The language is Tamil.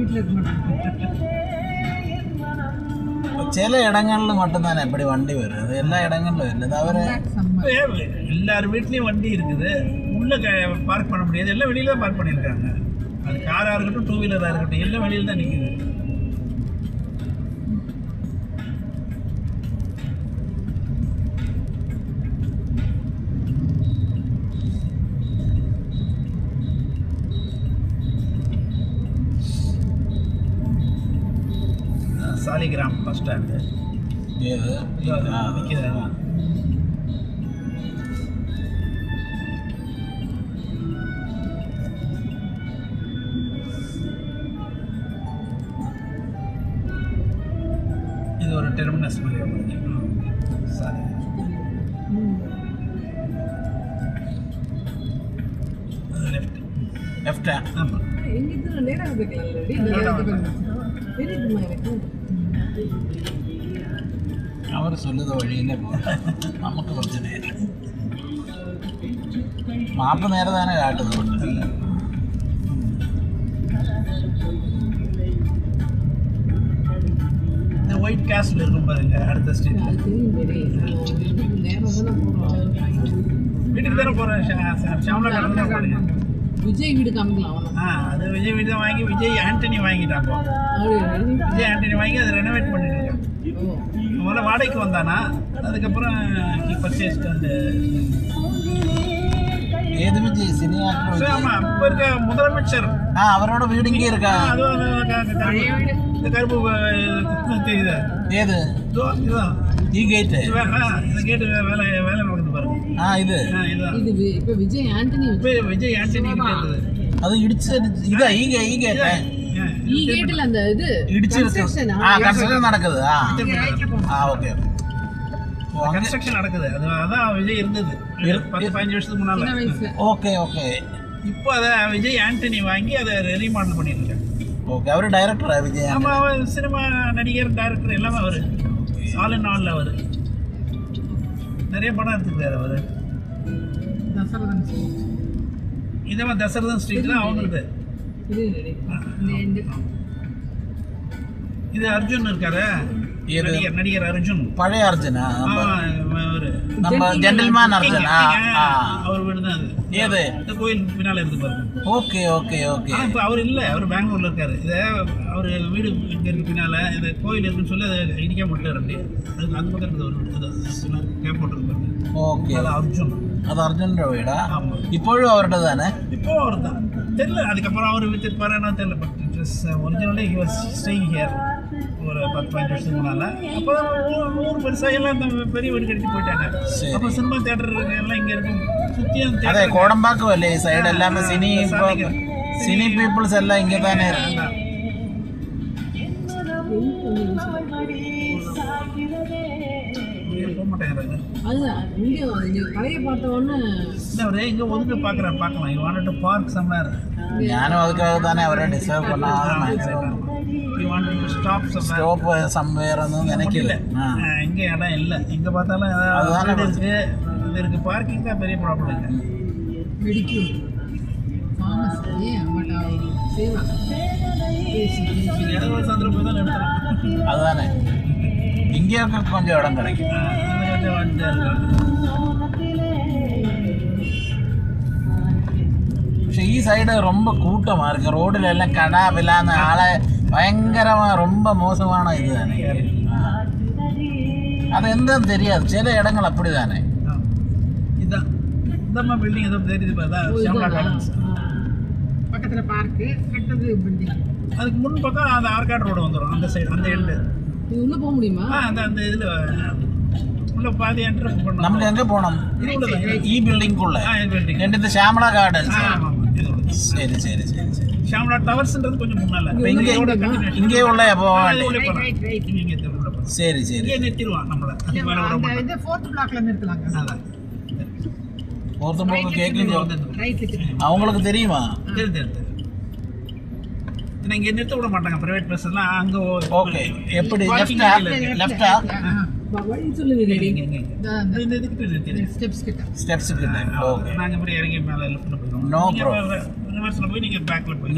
வீட்டில் இருக்க மாட்டாங்க. சில இடங்கள்ல மட்டும்தானே இப்படி வண்டி வருது, எல்லா இடங்கள்லும் இல்லை. தவிர எல்லார் வீட்லேயும் வண்டி இருக்குது, உள்ளே பார்க் பண்ண முடியாது, எல்லாம் வெளியில தான் பார்க் பண்ணியிருக்காங்க. அது காராக இருக்கட்டும், டூ வீலராக இருக்கட்டும், எல்லாம் வெளியில் தான் நிற்குது. சாலிகிராம் பஸ் ஸ்டாண்டு நிற்கிது. இது ஒரு டெர்மினஸ் மாதிரி உங்களுக்கு. சாரி, லெஃப்ட் லெஃப்டா? ஆமாம். எங்கிட்ட நேராக போய்க்கலாம். அவர் சொல்லுத வழியில நமக்கு பிரச்சனை இல்லை. மாப்பு நேரம் தானே காட்டுது. இந்த ஒயிட் கேஸ்டில் இருக்கும் பாருங்க, அடுத்த ஸ்ட்ரீட்டில். வீட்டுக்கு தானே போகிறேன், ஷாம்லா கடந்து தான் போகிறேன். விஜய் வீடு காமிக்கலாம். அது விஜய் வீடு தான் வாங்கி விஜய் ஆண்டனி வாங்கிட்டாங்க. விஜய் ஆண்டனி வாங்கி அதை ரெனோவேட் பண்ணிட்டு இருக்கான். முதல்ல வாடகைக்கு வந்தானா, அதுக்கப்புறம் பர்ச்சேஸ்ட் அந்த ஏது விஜய் சினிமா. ஆமாம், இப்போ இருக்க முதலமைச்சர் அவரோட வீடு இங்கே இருக்கா? இந்த கருப்பு தெரியுதா? ஏது இதுதான் கேட்டு? இந்த கேட்டு வேலை வேலை நடக்குது பாருங்க. இது இதுதான் இது இப்போ விஜய் ஆண்டனி. விஜய் ஆண்டனி இருக்கிறது. அது இடிச்சு இதா ஈ கேட்டு? ഈ ഗേറ്റിൽ அந்த இது ഇടിച്ചു കൺസ്ട്രക്ഷൻ നടக்குது. ஓகே, கன்ஸ்ட்ரக்ஷன் நடக்குது. அதான் விஜய் இருந்தது 10-15 வருஷத்துக்கு முன்னால. Okay okay. இப்போ அதை விஜய் ஆண்டனி வாங்கி அதை ரீமாடல் பண்ணியிருக்காங்க. ஓகே, அவர் டைரக்டரா விஜய்? ஆமாம், அவர் சினிமா நடிகர், டைரக்டர் எல்லாமே அவர். ஆல் இன் ஆலில் அவர் நிறைய படம் எடுத்துக்கிறார் அவர். தசரதன் இதே மாதிரி தசரதன் ஸ்ட்ரீட் தான் அவங்களுக்கு. இது அர்ஜுன் இருக்காரு, நடிகர் அர்ஜுன். பழைய அர்ஜுனா? நம்ம ஜென்டில்மேன் அர்ஜுன். அவர் வீடு தான் அது. ஏது இந்த கோயில் பின்னால இருந்து பாருங்க. Okay okay okay. இப்போ அவர் இல்லை, அவர் பெங்களூர்ல இருக்காரு. இதை அவர் வீடு இங்கே இருக்கு பின்னால, இந்த கோயில் இருக்குன்னு சொல்லி அதை இடிக்க முடியல. அப்படி அதுக்கு அந்த பக்கம் இருக்குது கேப் போட்டுருக்காரு. ஓகே, அது அர்ஜுன். அது அர்ஜுனோட வீடா? ஆமாம். இப்போழும் அவர்கிட்ட தானே? இப்போ அவர் தான் தெரியல. அதுக்கப்புறம் அவர் வித்துப்பாருன்னா தெரியல. But originally he was staying here ஒரு 10-15 வருஷத்துக்கு முன்னால். அப்போ ஊர் பெருசாக எல்லாம் இந்த பெரிய வீடு கட்டி போயிட்டாங்க. அப்போ சினிமா தியேட்டர் எல்லாம் இங்கே இருக்கும் சுற்றியும். அதே கோடம்பாக்கம் இல்லை சைடு எல்லாமே சினி பீப்புள்ஸ் எல்லாம் இங்கே தானே இருக்கு. போக மாட்டேங்கிறாங்க. அதுதான் இங்கே கடையை பார்த்தவொன்னே இல்லை, இங்கே ஒதுக்க பார்க்கலாம். You want to park somewhere. ഞാനും അതുക്കാக தானே அவரை டிஸ்டர்ப் பண்ணாமல் ஸ்டாப் சம்வேர்னு நினைக்கல. இங்கே இடம் இல்லை, எங்கே பார்த்தாலும் அதுதான் இருக்குது. இது இருக்குது, பார்க்கிங் தான் பெரிய ப்ராப்ளம் இல்லை. மெடிக்கல் சந்தர்ப்பம் தான் எடுத்துரும். அதுதானே இங்கேയൊക്കെ கொஞ்சம் இடம் கிடைக்கும். പക്ഷെ ഈ സൈഡ് ரொம்ப கூட்டமாக இருக்குது. ரோடில் எல்லாம் கடா விழான்னு ஆளை பயங்கரமாக ரொம்ப மோசமான இது தானே. அது எந்தன்னு தெரியாது, சில இடங்கள் அப்படி தானே. இதுதான் இந்த பில்டிங் ஏதோ தெரியுது பக்கத்தில் பார்க்கு கட்டது பில்டிங். அதுக்கு முன் பக்கம் அந்த ஆர்காட் ரோடு வந்துடும். அந்த சைடு அந்த எண்டு உள்ளே போக முடியுமா? அந்த இதில் உள்ள பாதி என்ட்ரன்ஸ் பண்ணோம். நம்ம எங்கே போனோம்? ഈ ബിൽഡിംഗുള്ള എൻ്റെ ശ്യാമള ഗാർഡൻസ്. சரி சரி சரி சரி. ஷாம்லா டவர்ஸ்ன்றது கொஞ்சம் முன்னால. இங்கே உள்ள போகலாம். சரி சரி. இங்கே நிறுத்திடுவான் நம்மளை. இந்த 4th பிளாக்ல நிறுத்தலாங்க. அதான் 4th பிளாக் கேட்குங்க. அவங்களுக்கு தெரியுமா? தெரியும். இங்கே நிறுத்த விட மாட்டாங்க பிரைவேட் பஸ் எல்லாம். அங்கே ஓகே. எப்படி லெஃப்டா? வழி சொல்லுங்க. இந்த இதுக்கிட்ட நிறுத்தி ஸ்டெப்ஸ் கிட்ட. ஓகே. நாங்கள் இப்படி இறங்கி மேலே லெஃப்ட்டில் போயிடுவோம். No problem. ரிவர்ஸில் போய் நீங்கள் பேக்கில் போய்